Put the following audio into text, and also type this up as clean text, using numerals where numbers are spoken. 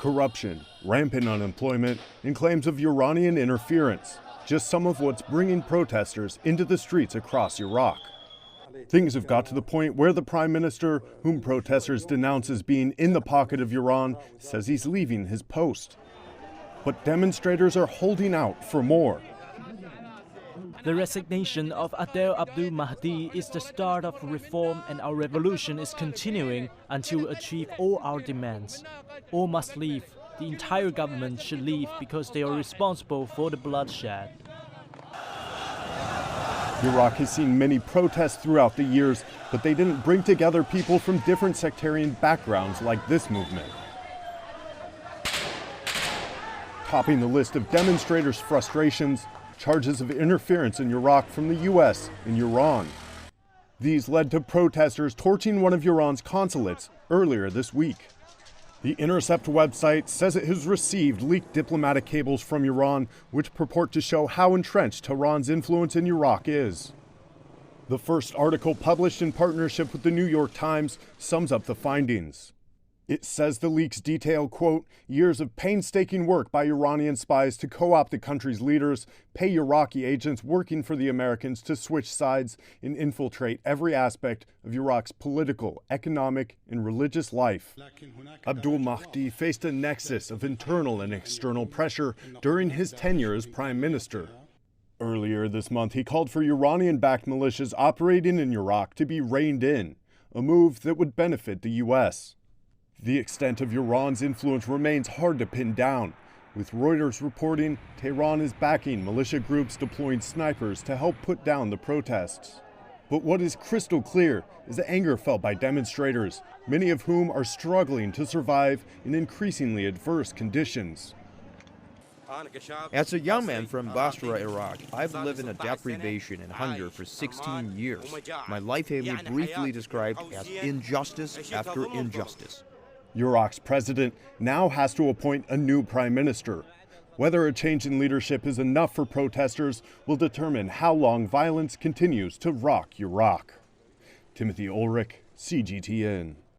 Corruption, rampant unemployment, and claims of Iranian interference. Just some of what's bringing protesters into the streets across Iraq. Things have got to the point where the prime minister, whom protesters denounce as being in the pocket of Iran, says he's leaving his post. But demonstrators are holding out for more. The resignation of Adel Abdul Mahdi is the start of reform, and our revolution is continuing until we achieve all our demands. All must leave. The entire government should leave because they are responsible for the bloodshed. Iraq has seen many protests throughout the years, but they didn't bring together people from different sectarian backgrounds like this movement. Topping the list of demonstrators' frustrations, charges of interference in Iraq from the US and Iran. These led to protesters torching one of Iran's consulates earlier this week. The Intercept website says it has received leaked diplomatic cables from Iran, which purport to show how entrenched Tehran's influence in Iraq is. The first article, published in partnership with the New York Times, sums up the findings. It says the leaks detail, quote, years of painstaking work by Iranian spies to co-opt the country's leaders, pay Iraqi agents working for the Americans to switch sides and infiltrate every aspect of Iraq's political, economic, and religious life. Abdul Mahdi faced a nexus of internal and external pressure during his tenure as prime minister. Earlier this month, he called for Iranian-backed militias operating in Iraq to be reined in, a move that would benefit the U.S. The extent of Iran's influence remains hard to pin down, with Reuters reporting Tehran is backing militia groups deploying snipers to help put down the protests. But what is crystal clear is the anger felt by demonstrators, many of whom are struggling to survive in increasingly adverse conditions. As a young man from Basra, Iraq, I've lived in a deprivation and hunger for 16 years. My life has been briefly described as injustice after injustice. Iraq's president now has to appoint a new prime minister. Whether a change in leadership is enough for protesters will determine how long violence continues to rock Iraq. Timothy Ulrich, CGTN.